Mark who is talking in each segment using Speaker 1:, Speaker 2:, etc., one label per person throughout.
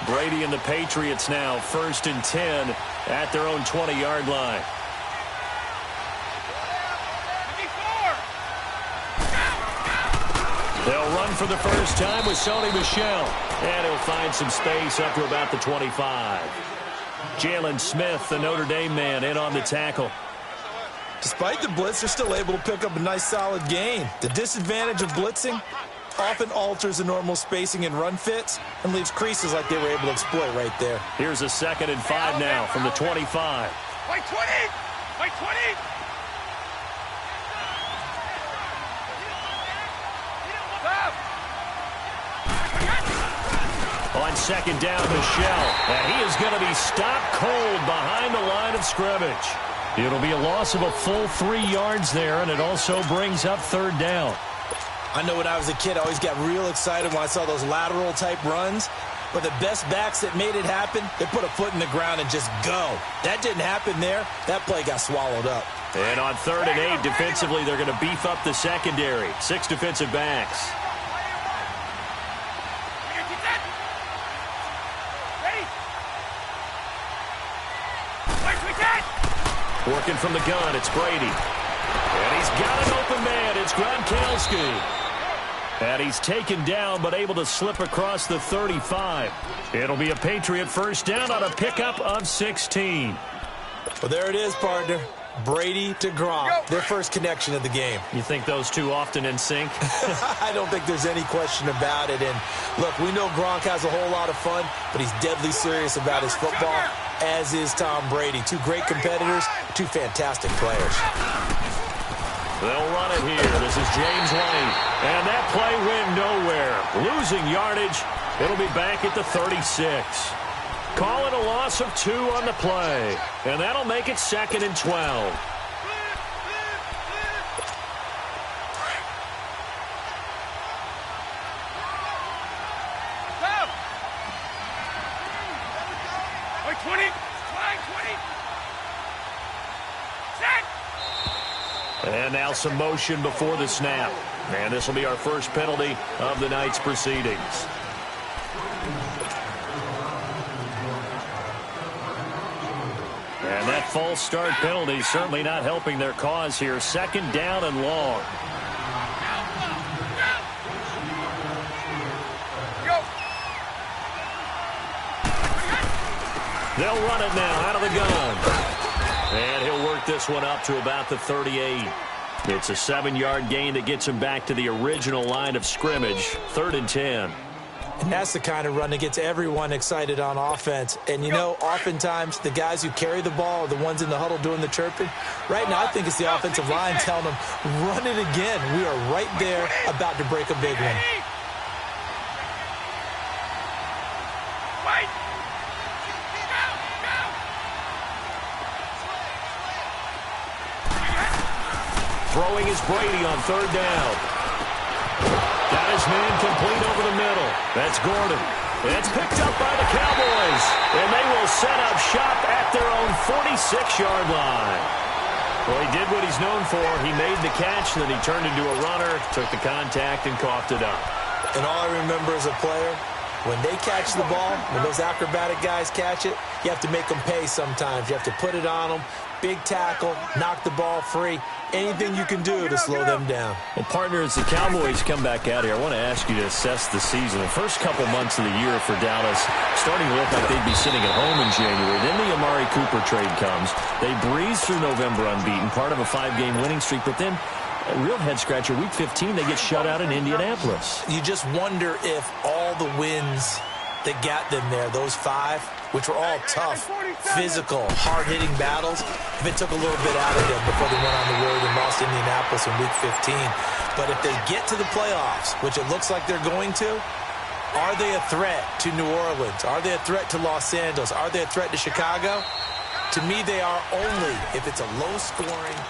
Speaker 1: Brady and the Patriots now 1st and 10 at their own 20-yard line. They'll run for the first time with Sony Michel. And he'll find some space up to about the 25. Jalen Smith, the Notre Dame man, in on the tackle.
Speaker 2: Despite the blitz, they're still able to pick up a nice solid gain. The disadvantage of blitzing often alters the normal spacing and run fits and leaves creases like they were able to exploit right there.
Speaker 1: Here's a 2nd and 5 now from the 25.
Speaker 3: Wait 20! Wait 20!
Speaker 1: On 2nd down, Michel. And he is going to be stopped cold behind the line of scrimmage. It'll be a loss of a full 3 yards there, and it also brings up 3rd down.
Speaker 2: I know when I was a kid, I always got real excited when I saw those lateral-type runs. But the best backs that made it happen, they put a foot in the ground and just go. That didn't happen there. That play got swallowed up.
Speaker 1: And on 3rd and 8, defensively, they're going to beef up the secondary. 6 defensive backs. Working from the gun, it's Brady. And he's got an open man. It's Gronkowski. And he's taken down, but able to slip across the 35. It'll be a Patriot first down on a pickup of 16.
Speaker 2: Well, there it is, partner. Brady to Gronk, their first connection of the game.
Speaker 1: You think those two often in sync?
Speaker 2: I don't think there's any question about it. And, look, we know Gronk has a whole lot of fun, but he's deadly serious about his football, as is Tom Brady. 2 great competitors, 2 fantastic players.
Speaker 1: They'll run it here. This is James White. And that play went nowhere. Losing yardage. It'll be back at the 36. Call it a loss of 2 on the play. And that'll make it 2nd and 12. And now some motion before the snap. And this will be our first penalty of the night's proceedings. And that false start penalty certainly not helping their cause here. 2nd down and long. They'll run it now out of the gun. And he'll work this one up to about the 38. It's a 7-yard gain that gets him back to the original line of scrimmage. 3rd and 10.
Speaker 2: And that's the kind of run that gets everyone excited on offense. And, you know, oftentimes the guys who carry the ball are the ones in the huddle doing the chirping. Right now, I think it's the offensive line telling them, run it again. We are right there about to break a big one.
Speaker 1: Throwing is Brady on 3rd down. Got his man complete over the middle. That's Gordon. It's picked up by the Cowboys. And they will set up shop at their own 46-yard line. Well, he did what he's known for. He made the catch, and then he turned into a runner, took the contact, and coughed it up.
Speaker 2: And all I remember as a player, when they catch the ball, when those acrobatic guys catch it, you have to make them pay sometimes. You have to put it on them. Big tackle, knock the ball free. Anything you can do to slow them down.
Speaker 1: Well, partner, as the Cowboys come back out here, I want to ask you to assess the season. The first couple months of the year for Dallas, starting to look like they'd be sitting at home in January. Then the Amari Cooper trade comes. They breeze through November unbeaten, part of a 5-game winning streak. But then, a real head-scratcher, Week 15, they get shut out in Indianapolis.
Speaker 2: You just wonder if all the wins that got them there, those 5, which were all tough, physical, hard-hitting battles, if it took a little bit out of them before they went on the road and lost Indianapolis in Week 15. But if they get to the playoffs, which it looks like they're going to, are they a threat to New Orleans? Are they a threat to Los Angeles? Are they a threat to Chicago? To me, they are only if it's a low-scoring.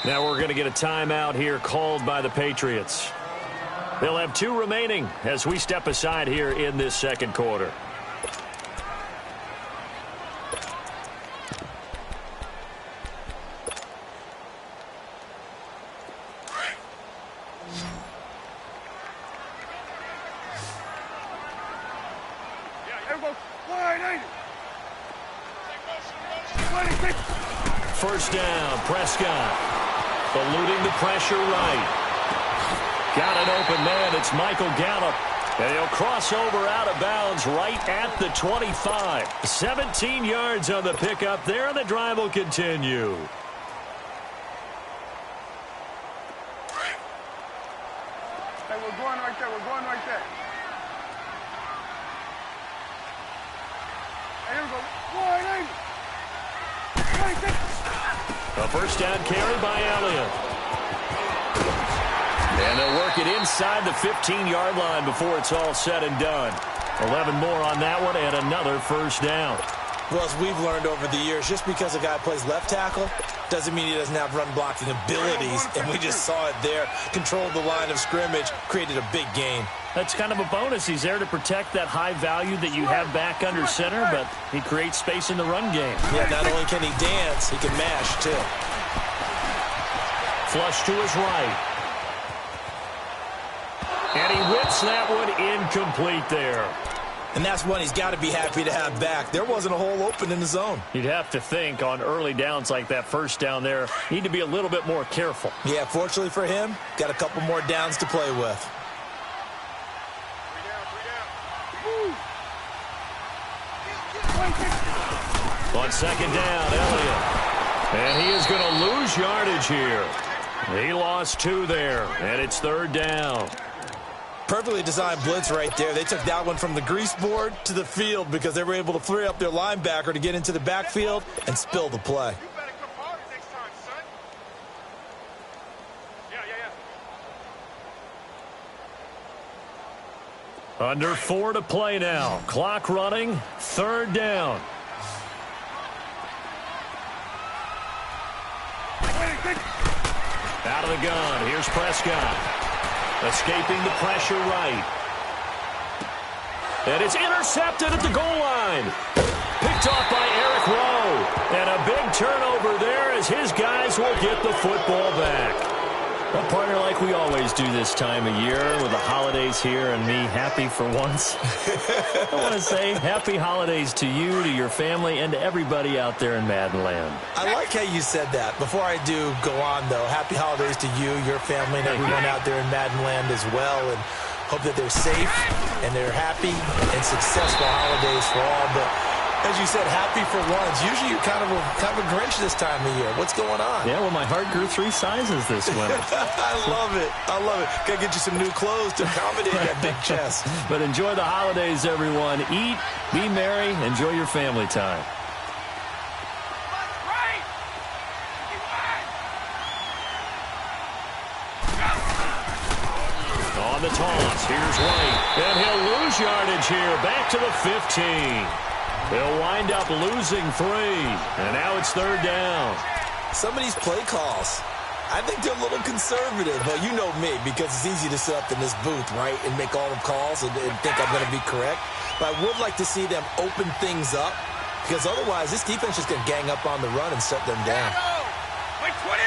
Speaker 1: Now we're going to get a timeout here called by the Patriots. They'll have 2 remaining as we step aside here in this second quarter. First down, Prescott. Eluding the pressure right. Got an open man. It's Michael Gallup. And he'll cross over out of bounds right at the 25. 17 yards on the pickup there, and the drive will continue.
Speaker 3: Hey, we're going right there. We're going right there. Hey, here we go.
Speaker 1: A first down carry by Elliott. And they'll work it inside the 15-yard line before it's all said and done. 11 more on that one and another first down.
Speaker 2: Well, as we've learned over the years, just because a guy plays left tackle doesn't mean he doesn't have run-blocking abilities, and we just saw it there. Controlled the line of scrimmage, created a big gain.
Speaker 1: That's kind of a bonus. He's there to protect that high value that you have back under center, but he creates space in the run game.
Speaker 2: Yeah, not only can he dance, he can mash, too.
Speaker 1: Flush to his right. And he whips that one incomplete there.
Speaker 2: And that's one he's got to be happy to have back. There wasn't a hole open in the zone.
Speaker 1: You'd have to think on early downs like that first down there, need to be a little bit more careful.
Speaker 2: Yeah, fortunately for him, got a couple more downs to play with.
Speaker 1: On second down, Elliott. And he is going to lose yardage here. He lost 2 there, and it's third down.
Speaker 2: Perfectly designed blitz right there. They took that one from the grease board to the field because they were able to free up their linebacker to get into the backfield and spill the play.
Speaker 3: You better come harder next time, son. Yeah.
Speaker 1: Under 4 to play now. Clock running. Third down. Out of the gun. Here's Prescott. Escaping the pressure right. And it's intercepted at the goal line. Picked off by Eric Rowe. And a big turnover there as his guys will get the football back. Well, partner, like we always do this time of year with the holidays here and me happy for once. I want to say happy holidays to you, to your family, and to everybody out there in Madden Land.
Speaker 2: I like how you said that. Before I do go on, though, happy holidays to you, your family, and everyone out there in Madden Land as well. And hope that they're safe and they're happy and successful holidays for all. But as you said, happy for once. Usually you're kind of a Grinch this time of year. What's going on?
Speaker 1: Yeah, well, my heart grew 3 sizes this winter.
Speaker 2: I love it. I love it. Got to get you some new clothes to accommodate that big chest.
Speaker 1: But enjoy the holidays, everyone. Eat, be merry, enjoy your family time. On the toss, here's White. And he'll lose yardage here. Back to the 15. They'll wind up losing 3. And now it's third down.
Speaker 2: Some of these play calls, I think they're a little conservative. But you know me, because it's easy to sit up in this booth, right, and make all the calls and think I'm going to be correct. But I would like to see them open things up, because otherwise this defense is going to gang up on the run and shut them down.
Speaker 3: Wait, 20.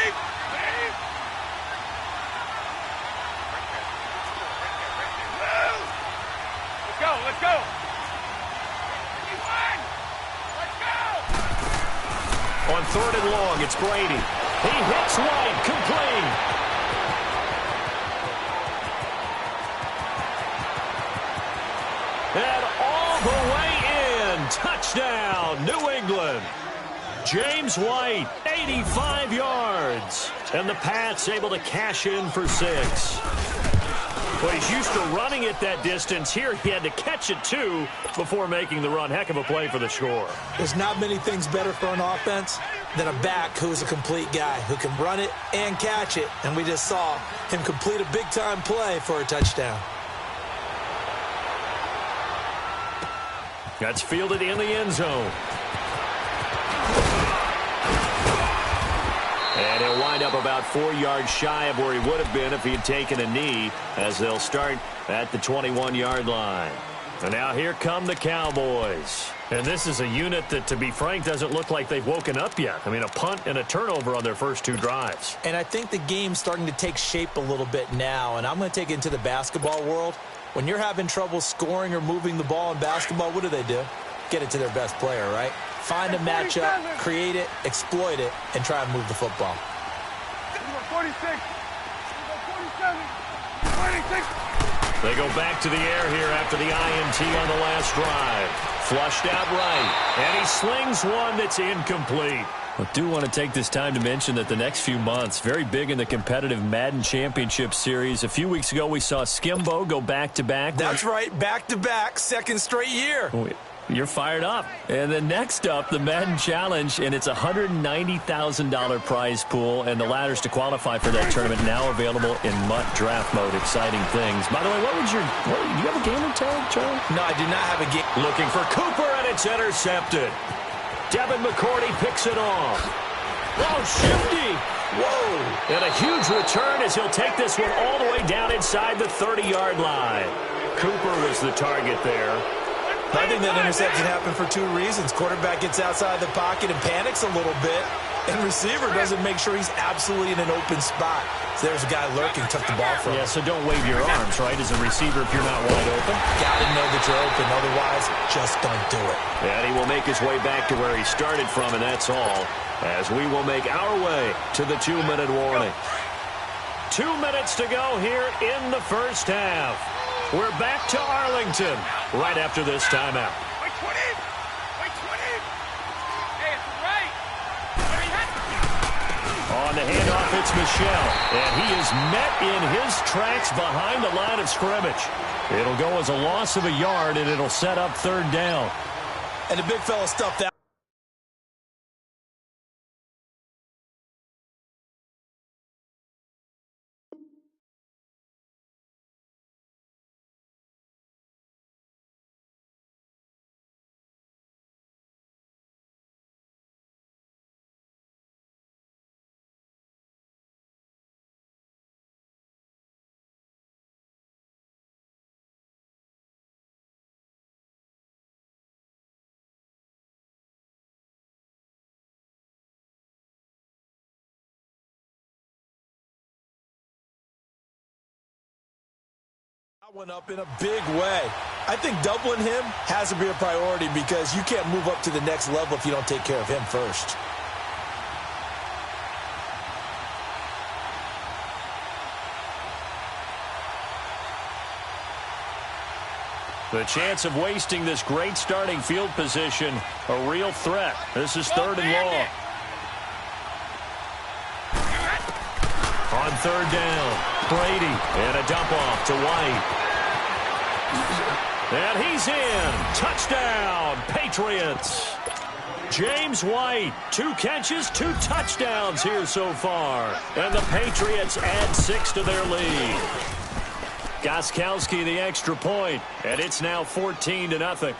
Speaker 3: Let's go.
Speaker 1: On third and long, it's Brady. He hits White, complete. And all the way in. Touchdown, New England. James White, 85 yards. And the Pats able to cash in for 6. Well, he's used to running it that distance. Here he had to catch it, too, before making the run. Heck of a play for the score.
Speaker 2: There's not many things better for an offense than a back who is a complete guy who can run it and catch it. And we just saw him complete a big-time play for a touchdown.
Speaker 1: That's fielded in the end zone. And he'll wind up about 4 yards shy of where he would have been if he had taken a knee, as they'll start at the 21-yard line. And now here come the Cowboys. And this is a unit that, to be frank, doesn't look like they've woken up yet. I mean, a punt and a turnover on their first 2 drives.
Speaker 2: And I think the game's starting to take shape a little bit now, and I'm going to take it into the basketball world. When you're having trouble scoring or moving the ball in basketball, what do? Get it to their best player, right? Find a matchup, create it, exploit it, and try and move the football.
Speaker 3: 46. 47. 26.
Speaker 1: They go back to the air here after the INT on the last drive. Flushed out right, and he slings one that's incomplete.
Speaker 4: I do want to take this time to mention that the next few months, very big in the competitive Madden Championship Series. A few weeks ago, we saw Skimbo go back-to-back.
Speaker 2: That's right, back-to-back, second straight year.
Speaker 4: You're fired up. And then next up, the Madden Challenge, and it's a $190,000 prize pool, and the ladders to qualify for that tournament now available in MUT draft mode. Exciting things. By the way, do you have a gamer tag, Charlie?
Speaker 2: No, I do not have a game.
Speaker 1: Looking for Cooper, and it's intercepted. Devin McCourty picks it off. Oh, shifty. Whoa. And a huge return as he'll take this one all the way down inside the 30-yard line. Cooper was the target there.
Speaker 2: I think that interception happened for 2 reasons. Quarterback gets outside the pocket and panics a little bit, and receiver doesn't make sure he's absolutely in an open spot. So there's a guy lurking, took the ball from him.
Speaker 1: Yeah, so don't wave your arms, right, as a receiver if you're not wide open.
Speaker 2: Got to know that you're open. Otherwise, just don't do it.
Speaker 1: And he will make his way back to where he started from, and that's all, as we will make our way to the 2-minute warning. 2 minutes to go here in the first half. We're back to Arlington right after this timeout.
Speaker 3: Wait 20. Wait 20. Hey, it's right.
Speaker 1: On the handoff, it's Michel, and he is met in his tracks behind the line of scrimmage. It'll go as a loss of a yard, and it'll set up 3rd down.
Speaker 2: And the big fella stuffed that. Went up in a big way. I think doubling him has to be a priority because you can't move up to the next level if you don't take care of him first.
Speaker 1: The chance of wasting this great starting field position, a real threat. This is 3rd and long. On 3rd down, Brady, and a dump off to White. And he's in. Touchdown, Patriots. James White, 2 catches, 2 touchdowns here so far. And the Patriots add 6 to their lead. Gostkowski the extra point, and it's now 14-0.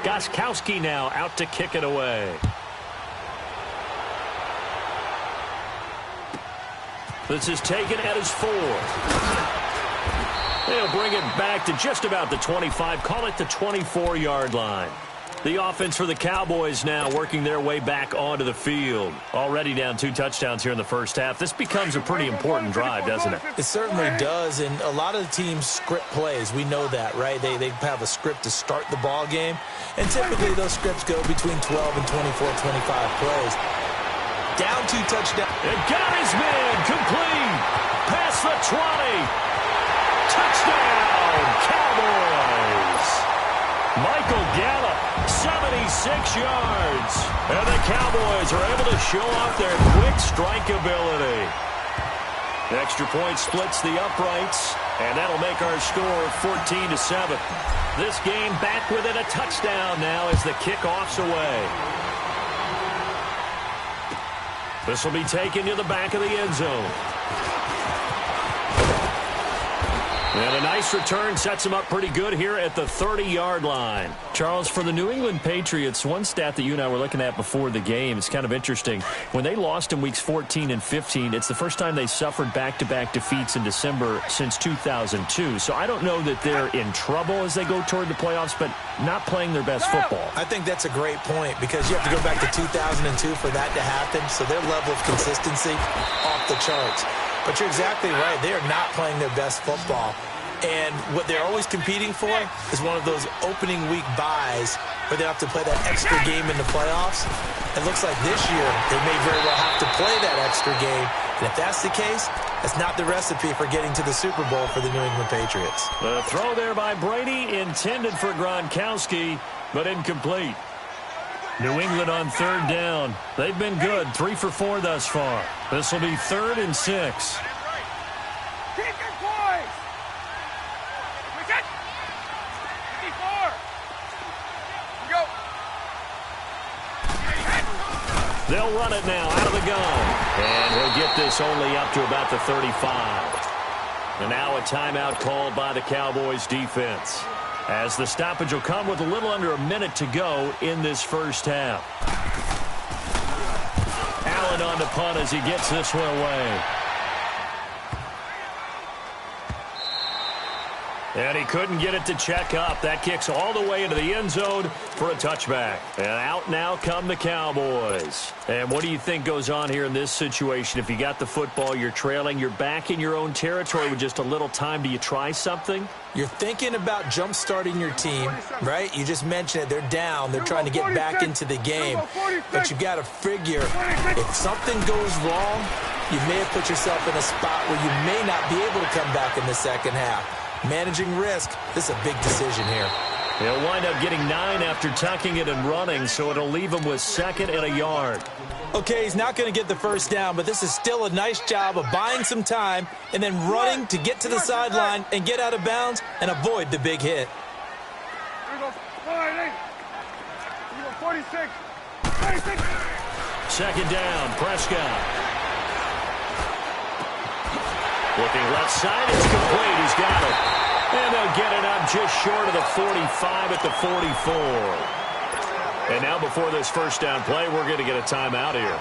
Speaker 1: Gostkowski now out to kick it away. This is taken at his 4th. They'll bring it back to just about the 25. Call it the 24-yard line. The offense for the Cowboys now working their way back onto the field. Already down 2 touchdowns here in the first half. This becomes a pretty important drive, doesn't it?
Speaker 2: It certainly does, and a lot of the teams script plays. We know that, right? They have a script to start the ball game, and typically those scripts go between 12 and 24, 25 plays. Down 2 touchdowns.
Speaker 1: It got his man complete. Past the 20. Touchdown, Cowboys. Michael Gallup, 76 yards. And the Cowboys are able to show off their quick strike ability. Extra point splits the uprights, and that'll make our score 14-7. This game back within a touchdown now as the kickoff's away. This will be taken to the back of the end zone. And a nice return sets him up pretty good here at the 30-yard line.
Speaker 4: Charles, for the New England Patriots, one stat that you and I were looking at before the game is kind of interesting. When they lost in weeks 14 and 15, it's the first time they suffered back-to-back defeats in December since 2002. So I don't know that they're in trouble as they go toward the playoffs, but not playing their best football.
Speaker 2: I think that's a great point because you have to go back to 2002 for that to happen. So their level of consistency off the charts. But you're exactly right. They are not playing their best football. And what they're always competing for is one of those opening week buys where they have to play that extra game in the playoffs. It looks like this year they may very well have to play that extra game. And if that's the case, that's not the recipe for getting to the Super Bowl for the New England Patriots.
Speaker 1: The throw there by Brady intended for Gronkowski, but incomplete.
Speaker 4: New England on third down. They've been good, 3 for 4 thus far. This will be 3rd and 6.
Speaker 3: Keep your poise. Wicket. 54. Go.
Speaker 1: They'll run it now out of the gun. And he'll get this only up to about the 35. And now a timeout called by the Cowboys defense, as the stoppage will come with a little under a minute to go in this first half. Allen on the punt as he gets this one away. And he couldn't get it to check up. That kicks all the way into the end zone for a touchback. And out now come the Cowboys. And what do you think goes on here in this situation? If you got the football, you're trailing, you're back in your own territory with just a little time. Do you try something?
Speaker 2: You're thinking about jump-starting your team, right? You just mentioned it. They're down. They're trying to get back into the game. But you got to figure if something goes wrong, you may have put yourself in a spot where you may not be able to come back in the second half. Managing risk, this is a big decision here.
Speaker 1: He'll wind up getting 9 after tucking it and running, so it'll leave him with 2nd and a yard.
Speaker 2: Okay, he's not going to get the first down, but this is still a nice job of buying some time and then running to get to the sideline and get out of bounds and avoid the big hit.
Speaker 3: Here we go. 46. 46.
Speaker 1: 2nd down, Prescott. Looking left side, it's complete. He's got it. And they'll get it up just short of the 45 at the 44. And now before this first down play, we're going to get a timeout here,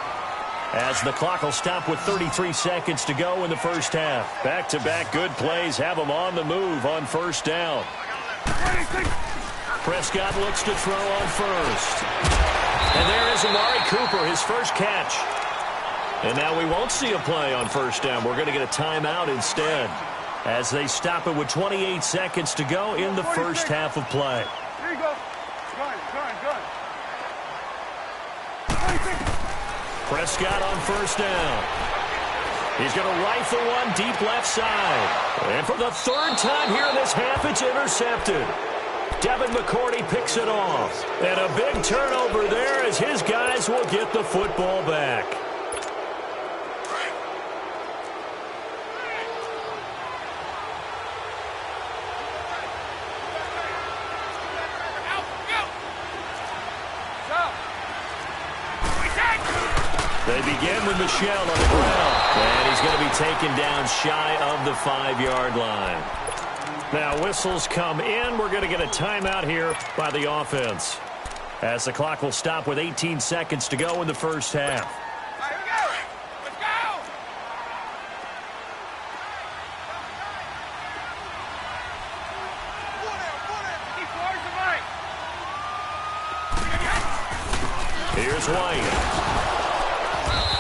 Speaker 1: as the clock will stop with 33 seconds to go in the first half. Back-to-back good plays have them on the move on first down. Prescott looks to throw on first. And there is Amari Cooper, his first catch. And now we won't see a play on first down. We're going to get a timeout instead, as they stop it with 28 seconds to go in the first half of play.
Speaker 3: Here you go. Gun.
Speaker 1: Prescott on first down. He's going to rifle one deep left side. And for the 3rd time here in this half, it's intercepted. Devin McCourty picks it off. And a big turnover there as his guys will get the football back. They begin with Michel on the ground. And he's going to be taken down shy of the 5-yard line. Now whistles come in. We're going to get a timeout here by the offense, as the clock will stop with 18 seconds to go in the first half.
Speaker 3: All right, here we go. Let's go.
Speaker 1: Here's White.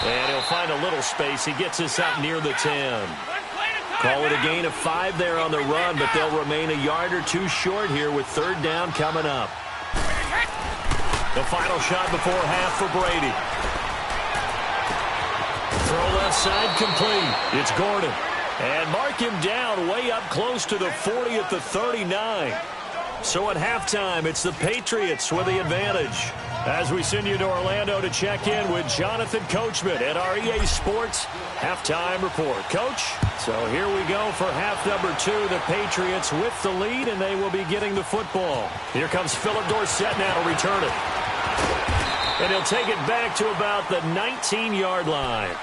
Speaker 1: And he'll find a little space. He gets us up near the 10. Call it a gain of 5 there on the run, but they'll remain a yard or 2 short here with 3rd down coming up. The final shot before half for Brady. Throw left side complete. It's Gordon. And mark him down way up close to the 40 at the 39. So at halftime, it's the Patriots with the advantage,
Speaker 4: As we send you to Orlando to check in with Jonathan Coachman at our EA Sports Halftime Report. Coach, so here we go for half number 2. The Patriots with the lead, and they will be getting the football. Here comes Philip Dorsett now to return it. And he'll take it back to about the 19-yard line.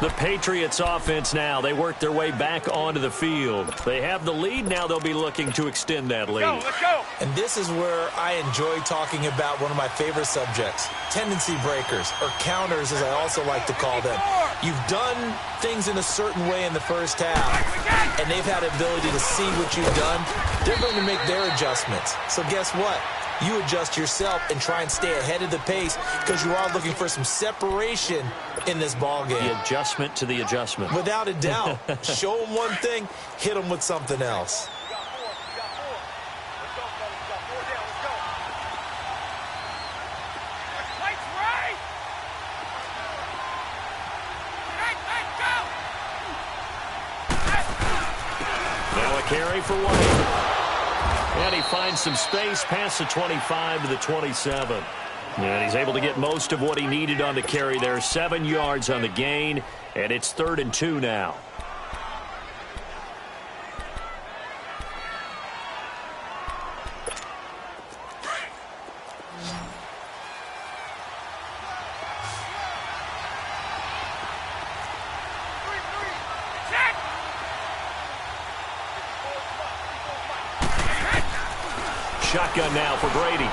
Speaker 4: The Patriots offense now, they work their way back onto the field. They have the lead. Now they'll be looking to extend that lead.
Speaker 3: Let's go.
Speaker 2: And this is where I enjoy talking about one of my favorite subjects, tendency breakers, or counters as I also like to call them. You've done things in a certain way in the first half, and they've had the ability to see what you've done. They're going to make their adjustments. So guess what? You adjust yourself and try and stay ahead of the pace because you are looking for some separation in this ball game.
Speaker 4: The adjustment to the adjustment.
Speaker 2: Without a doubt. Show them one thing, hit them with something else.
Speaker 4: Now a carry for White. And he finds some space past the 25 to the 27. And he's able to get most of what he needed on the carry there. 7 yards on the gain, and it's 3rd and 2 now. Shotgun now for Brady.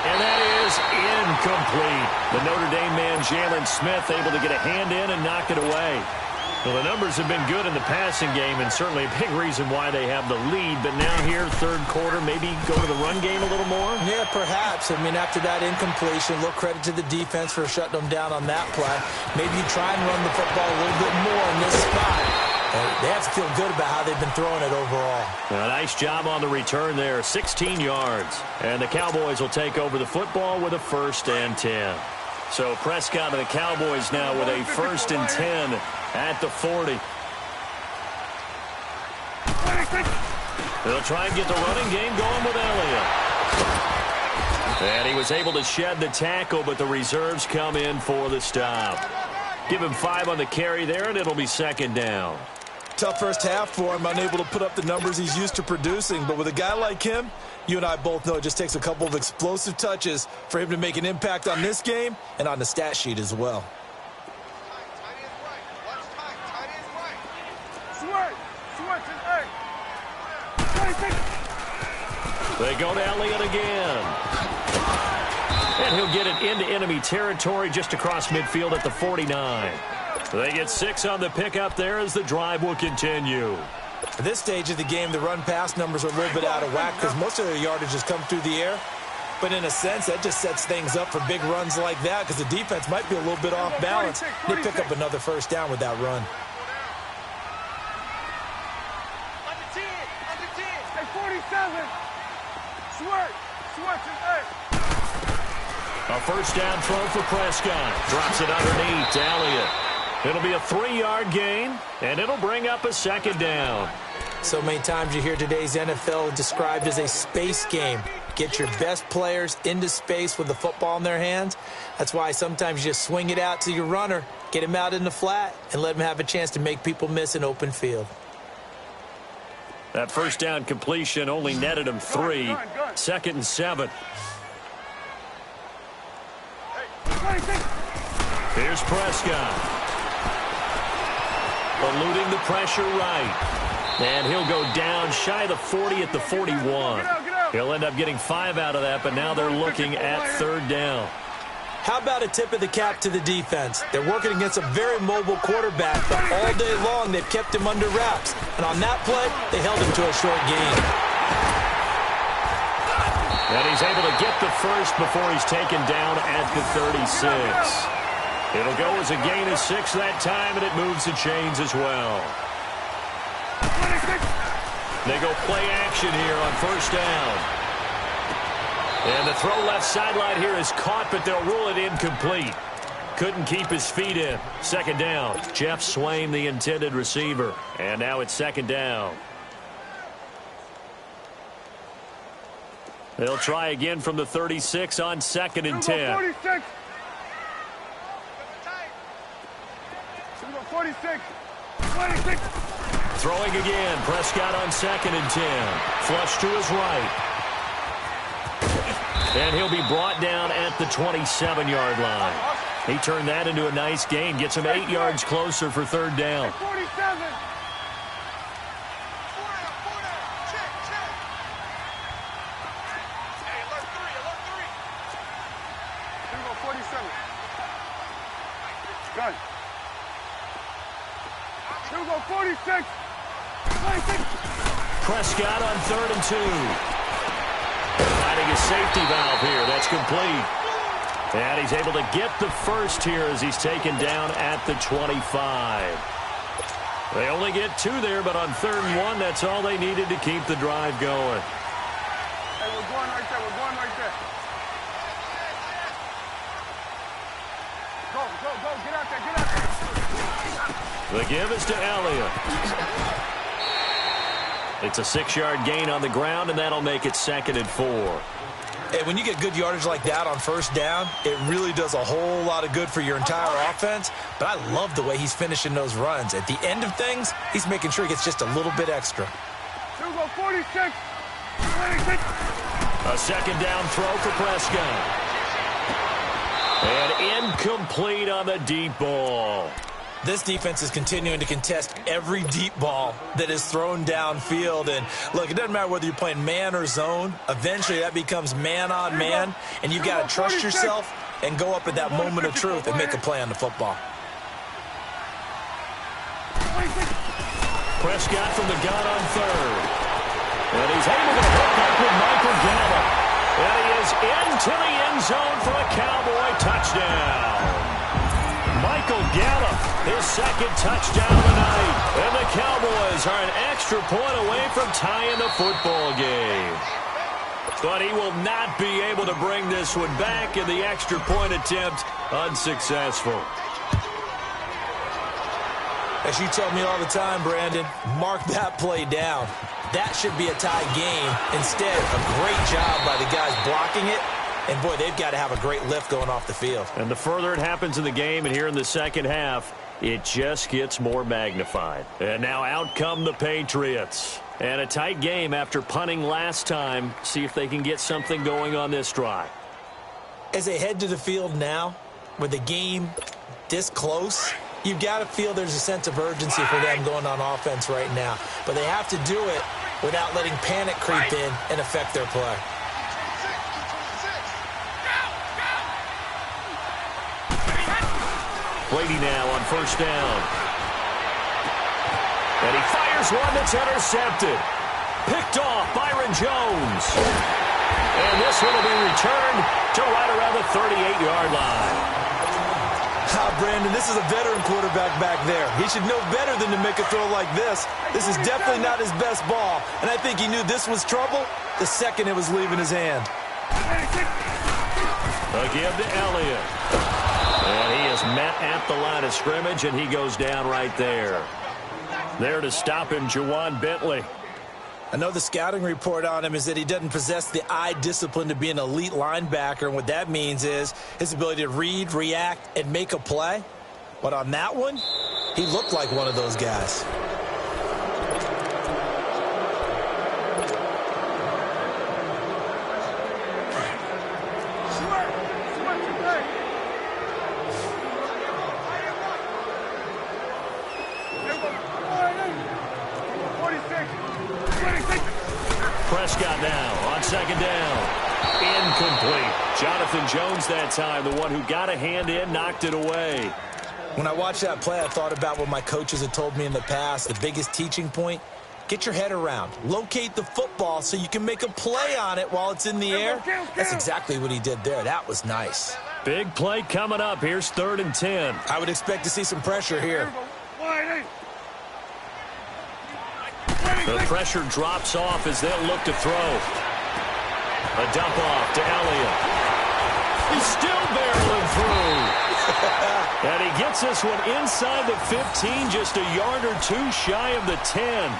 Speaker 4: And that is incomplete. The Notre Dame man, Jalen Smith, able to get a hand in and knock it away. Well, the numbers have been good in the passing game, and certainly a big reason why they have the lead. But now here, third quarter, maybe go to the run game a little more?
Speaker 2: Yeah, perhaps. I mean, after that incompletion, a little credit to the defense for shutting them down on that play. Maybe you try and run the football a little bit more in this spot. They have to feel good about how they've been throwing it overall.
Speaker 4: A nice job on the return there, 16 yards. And the Cowboys will take over the football with a 1st and 10. So Prescott and the Cowboys now with a 1st and 10 at the 40. They'll try and get the running game going with Elliott. And he was able to shed the tackle, but the reserves come in for the stop. Give him 5 on the carry there, and it'll be 2nd down.
Speaker 2: Tough first half for him, unable to put up the numbers he's used to producing. But with a guy like him, you and I both know it just takes a couple of explosive touches for him to make an impact on this game and on the stat sheet as well.
Speaker 4: They go to Elliott again. And he'll get it into enemy territory just across midfield at the 49. They get 6 on the pickup there as the drive will continue.
Speaker 2: At this stage of the game, the run-pass numbers are a little bit out of whack because most of their yardage has come through the air. But in a sense, that just sets things up for big runs like that because the defense might be a little bit off balance. They pick up another 1st down with that run.
Speaker 4: A 1st down throw for Prescott. Drops it underneath to Elliott. It'll be a 3-yard gain, and it'll bring up a 2nd down.
Speaker 2: So many times you hear today's NFL described as a space game. Get your best players into space with the football in their hands. That's why sometimes you just swing it out to your runner, get him out in the flat, and let him have a chance to make people miss an open field.
Speaker 4: That 1st down completion only netted him 3. 2nd and 7. Here's Prescott. Eluding the pressure right. And he'll go down shy of the 40 at the 41. He'll end up getting 5 out of that, but now they're looking at 3rd down.
Speaker 2: How about a tip of the cap to the defense? They're working against a very mobile quarterback, but all day long they've kept him under wraps. And on that play, they held him to a short gain.
Speaker 4: And he's able to get the 1st before he's taken down at the 36. It'll go as a gain of 6 that time, and it moves the chains as well. They go play action here on 1st down. And the throw left sideline here is caught, but they'll rule it incomplete. Couldn't keep his feet in. 2nd down. Jeff Swain, the intended receiver. And now it's 2nd down. They'll try again from the 36 on 2nd and 10.
Speaker 3: 46. 46. 26.
Speaker 4: Throwing again. Prescott on 2nd and 10. Flush to his right. And he'll be brought down at the 27-yard line. He turned that into a nice gain. Gets him 8 yards closer for 3rd down.
Speaker 3: 47. Gun. Here we go, 46. 26.
Speaker 4: Prescott on 3rd and 2. Finding a safety valve here. That's complete. And he's able to get the first here as he's taken down at the 25. They only get 2 there, but on 3rd and 1, that's all they needed to keep the drive going.
Speaker 3: Hey, we're going right there. We're going right there. Go, go, go. Get out there. Get out there.
Speaker 4: The give is to Elliott. It's a 6-yard gain on the ground, and that'll make it 2nd and 4.
Speaker 2: Hey, when you get good yardage like that on 1st down, it really does a whole lot of good for your entire offense. But I love the way he's finishing those runs. At the end of things, he's making sure he gets just a little bit extra.
Speaker 3: Here we go, 46. 26.
Speaker 4: A 2nd down throw for Prescott. And incomplete on the deep ball.
Speaker 2: This defense is continuing to contest every deep ball that is thrown downfield. And, look, it doesn't matter whether you're playing man or zone. Eventually, that becomes man on man. And you've got to trust yourself and go up at that moment of truth and make a play on the football.
Speaker 4: Prescott from the gun on 3rd. And he's able to hook up with Michael Gallup. And he is into the end zone for a Cowboy touchdown. Michael Gallup, his 2nd touchdown tonight. And the Cowboys are an extra point away from tying the football game. But he will not be able to bring this one back, and the extra point attempt unsuccessful.
Speaker 2: As you tell me all the time, Brandon, mark that play down. That should be a tie game. Instead, a great job by the guys blocking it. And, boy, they've got to have a great lift going off the field.
Speaker 4: And the further it happens in the game and here in the 2nd half, it just gets more magnified. And now out come the Patriots. And a tight game after punting last time. See if they can get something going on this drive.
Speaker 2: As they head to the field now, with the game this close, you've got to feel there's a sense of urgency for them going on offense right now. But they have to do it without letting panic creep in and affect their play.
Speaker 4: Brady now on 1st down. And he fires one that's intercepted. Picked off Byron Jones. And this one will be returned to right around the 38-yard line.
Speaker 2: Brandon, this is a veteran quarterback back there. He should know better than to make a throw like this. This is definitely not his best ball. And I think he knew this was trouble the second it was leaving his hand.
Speaker 4: A give to Elliott. And he is met at the line of scrimmage, and he goes down right there. There to stop him, Juwan Bentley.
Speaker 2: I know the scouting report on him is that he doesn't possess the eye discipline to be an elite linebacker, and what that means is his ability to read, react, and make a play. But on that one, he looked like one of those guys.
Speaker 4: Prescott now on 2nd down. Incomplete. Jonathan Jones that time, the one who got a hand in, knocked it away.
Speaker 2: When I watched that play, I thought about what my coaches had told me in the past. The biggest teaching point, get your head around. Locate the football so you can make a play on it while it's in the air. That's exactly what he did there. That was nice.
Speaker 4: Big play coming up. Here's 3rd and 10.
Speaker 2: I would expect to see some pressure here.
Speaker 4: The pressure drops off as they'll look to throw. A dump off to Elliott. He's still barreling through. And he gets this one inside the 15, just a yard or two shy of the 10.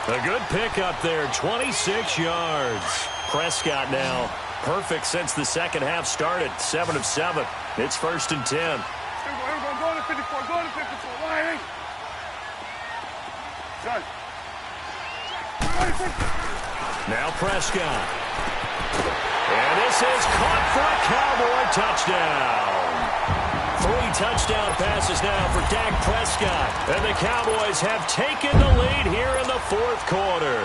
Speaker 4: A good pickup there, 26 yards. Prescott now perfect since the second half started, 7 of 7. It's 1st and 10.
Speaker 3: Here we go. Go to 54. Go to 54. Why? Done.
Speaker 4: Now Prescott. And this is caught for a Cowboy touchdown. 3 touchdown passes now for Dak Prescott. And the Cowboys have taken the lead here in the 4th quarter.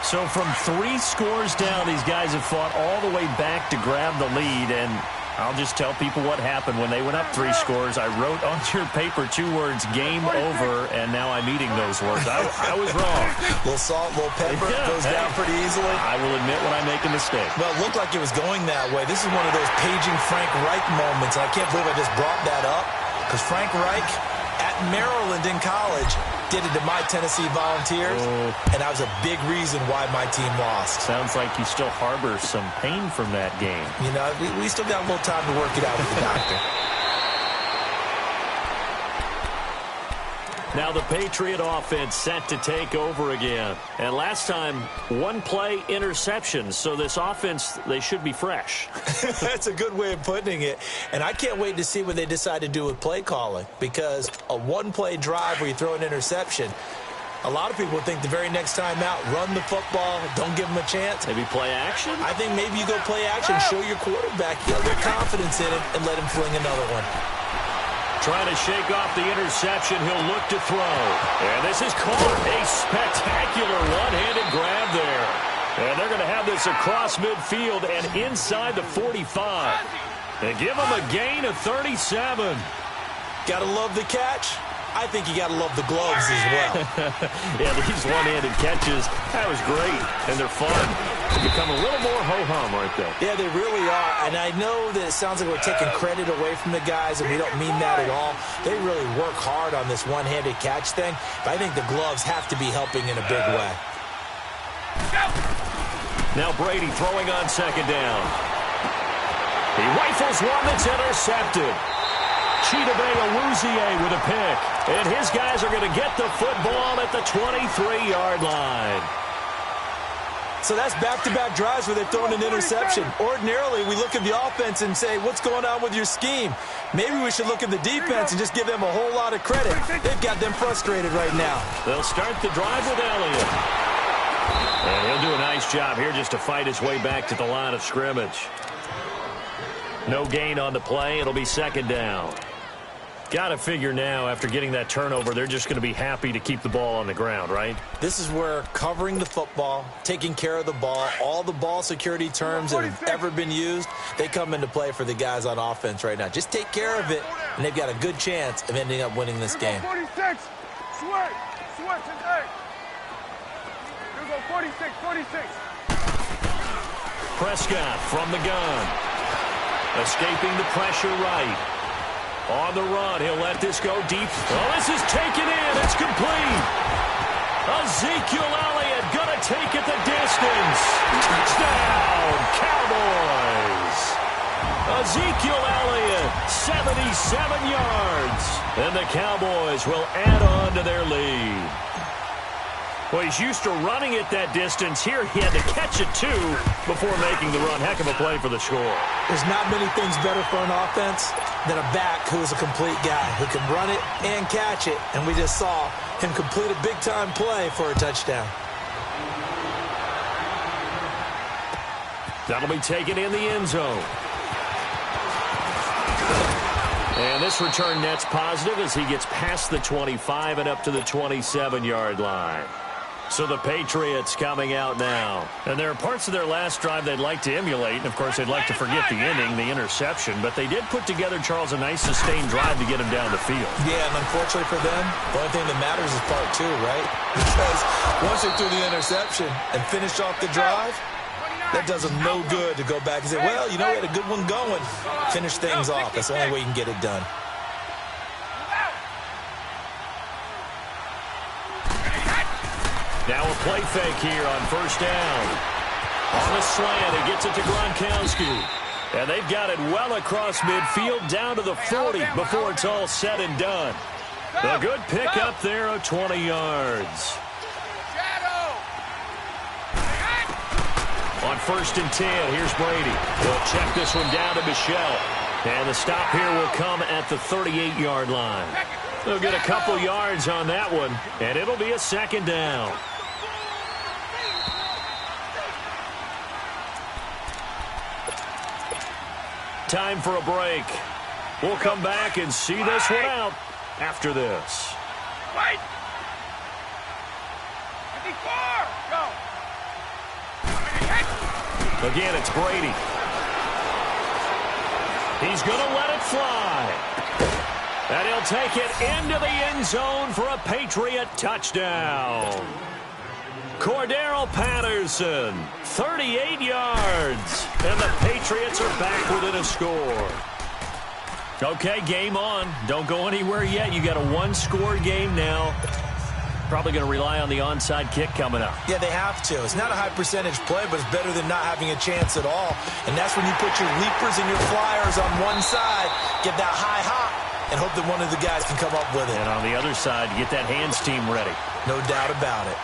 Speaker 4: So from 3 scores down, these guys have fought all the way back to grab the lead. And I'll just tell people what happened when they went up 3 scores. I wrote on your paper 2 words, game over, and now I'm eating those words. I was wrong.
Speaker 2: Little salt, little pepper, goes down pretty easily.
Speaker 4: I will admit when I make a mistake.
Speaker 2: Well, it looked like it was going that way. This is one of those paging Frank Reich moments, and I can't believe I just brought that up, because Frank Reich at Maryland in college did it to my Tennessee Volunteers, and that was a big reason why my team lost.
Speaker 4: Sounds like you still harbor some pain from that game.
Speaker 2: You know, we still got a little time to work it out with the doctor.
Speaker 4: Now the Patriot offense set to take over again. And last time, 1 play interception. So this offense, they should be fresh.
Speaker 2: That's a good way of putting it. And I can't wait to see what they decide to do with play calling. Because a 1-play drive where you throw an interception, a lot of people think the very next time out, run the football, don't give them a chance.
Speaker 4: Maybe play action?
Speaker 2: I think maybe you go play action, show your quarterback, you have their confidence in it, and let him fling another one.
Speaker 4: Trying to shake off the interception. He'll look to throw. And this is caught. A spectacular one-handed grab there. And they're going to have this across midfield and inside the 45. And give them a gain of 37.
Speaker 2: Got to love the catch. I think you got to love the gloves as well.
Speaker 4: Yeah, these one-handed catches, that was great. And they're fun. They become a little more ho-hum, aren't they?
Speaker 2: Yeah, they really are. And I know that it sounds like we're taking credit away from the guys, and we don't mean that at all. They really work hard on this one-handed catch thing. But I think the gloves have to be helping in a big way.
Speaker 4: Now Brady throwing on 2nd down. He rifles one that's intercepted. Chidobe with a pick. And his guys are going to get the football at the 23-yard line.
Speaker 2: So that's back-to-back drives where they've thrown an interception. Ordinarily, we look at the offense and say, what's going on with your scheme? Maybe we should look at the defense and just give them a whole lot of credit. They've got them frustrated right now.
Speaker 4: They'll start the drive with Elliott. And he'll do a nice job here just to fight his way back to the line of scrimmage. No gain on the play. It'll be 2nd down. Got to figure now, after getting that turnover, they're just going to be happy to keep the ball on the ground, right?
Speaker 2: This is where covering the football, taking care of the ball, all the ball security terms that have ever been used, they come into play for the guys on offense right now. Just take care of it, and they've got a good chance of ending up winning this game.
Speaker 3: 46. Switch today. Here we go, 46, 46.
Speaker 4: Prescott from the gun. Escaping the pressure right. On the run, he'll let this go deep. Oh, this is taken in. It's complete. Ezekiel Elliott going to take it the distance. Touchdown, Cowboys. Ezekiel Elliott, 77 yards. And the Cowboys will add on to their lead. Well, he's used to running it that distance. Here he had to catch it, too, before making the run. Heck of a play for the score.
Speaker 2: There's not many things better for an offense than a back who is a complete guy who can run it and catch it. And we just saw him complete a big-time play for a touchdown.
Speaker 4: That'll be taken in the end zone. And this return net's positive as he gets past the 25 and up to the 27-yard line. So the Patriots coming out now. And there are parts of their last drive they'd like to emulate. And, of course, they'd like to forget the inning, the interception. But they did put together, Charles, a nice sustained drive to get him down the field.
Speaker 2: Yeah, and unfortunately for them, the only thing that matters is part 2, right? Because once they threw the interception and finished off the drive, that does them no good to go back and say, well, you know, we had a good one going. Finish things off. That's the only way you can get it done.
Speaker 4: Now a play fake here on 1st down. On the slant, it gets it to Gronkowski. And they've got it well across midfield down to the 40 before it's all said and done. A good pickup there of 20 yards.
Speaker 1: On 1st and 10, here's Brady. He'll check this one down to Michelle. And the stop here will come at the 38-yard line. They'll get a couple yards on that one, and it'll be a 2nd down. Time for a break. We'll come back and see this one out after this.
Speaker 3: Right. 54. Go.
Speaker 1: Again, it's Brady. He's going to let it fly. And he'll take it into the end zone for a Patriot touchdown. Cordero Patterson, 38 yards. And the Patriots are back within a score. Okay, game on. Don't go anywhere yet. You got a one-score game now. Probably going to rely on the onside kick coming up.
Speaker 2: Yeah, they have to. It's not a high-percentage play, but it's better than not having a chance at all. And that's when you put your leapers and your flyers on one side, get that high hop, and hope that one of the guys can come up with it.
Speaker 1: And on the other side, get that hands team ready.
Speaker 2: No doubt about it.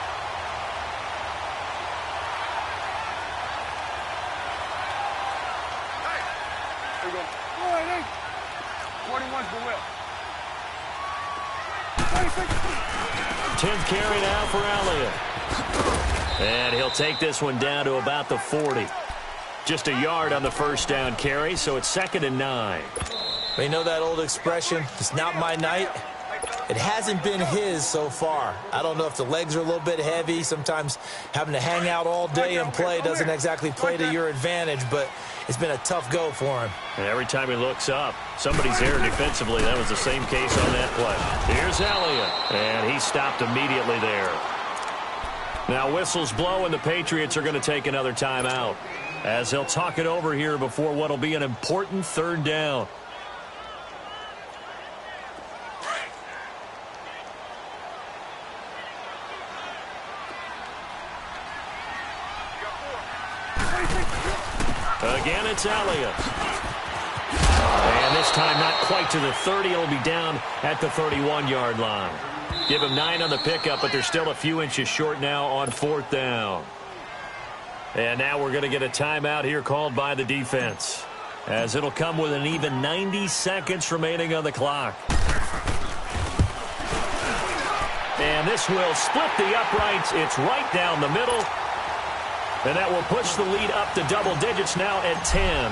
Speaker 3: There we go. All right, hey. 41's the will.
Speaker 1: 10th carry now for Elliott. And he'll take this one down to about the 40. Just a yard on the first down carry, so it's 2nd and 9.
Speaker 2: You know that old expression, it's not my night? It hasn't been his so far. I don't know if the legs are a little bit heavy. Sometimes having to hang out all day and play doesn't exactly play to your advantage, but it's been a tough go for him.
Speaker 1: And every time he looks up, somebody's there defensively. That was the same case on that play. Here's Elliott, and he stopped immediately there. Now whistles blow, and the Patriots are going to take another timeout as they'll talk it over here before what will be an important 3rd down. Again, it's Elliott. And this time not quite to the 30. It'll be down at the 31-yard line. Give him 9 on the pickup, but they're still a few inches short now on 4th down. And now we're going to get a timeout here called by the defense, as it'll come with an even 90 seconds remaining on the clock. And this will split the uprights. It's right down the middle. And that will push the lead up to double digits now at 10.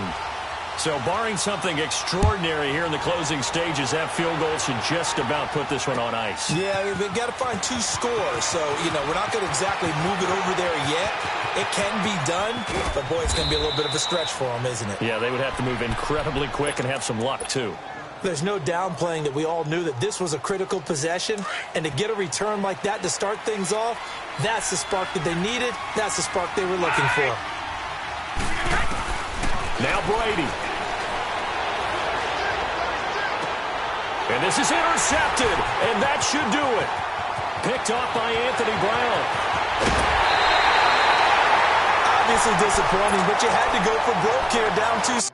Speaker 1: So barring something extraordinary here in the closing stages, that field goal should just about put this one on ice.
Speaker 2: Yeah, they've got to find 2 scores. So, we're not going to exactly move it over there yet. It can be done, but, boy, it's going to be a little bit of a stretch for them, isn't it?
Speaker 1: Yeah, they would have to move incredibly quick and have some luck, too.
Speaker 2: There's no downplaying that we all knew that this was a critical possession, and to get a return like that to start things off, that's the spark that they needed. That's the spark they were looking for.
Speaker 1: Now Brady. And this is intercepted, and that should do it. Picked off by Anthony Brown.
Speaker 2: Obviously disappointing, but you had to go for broke here, down 2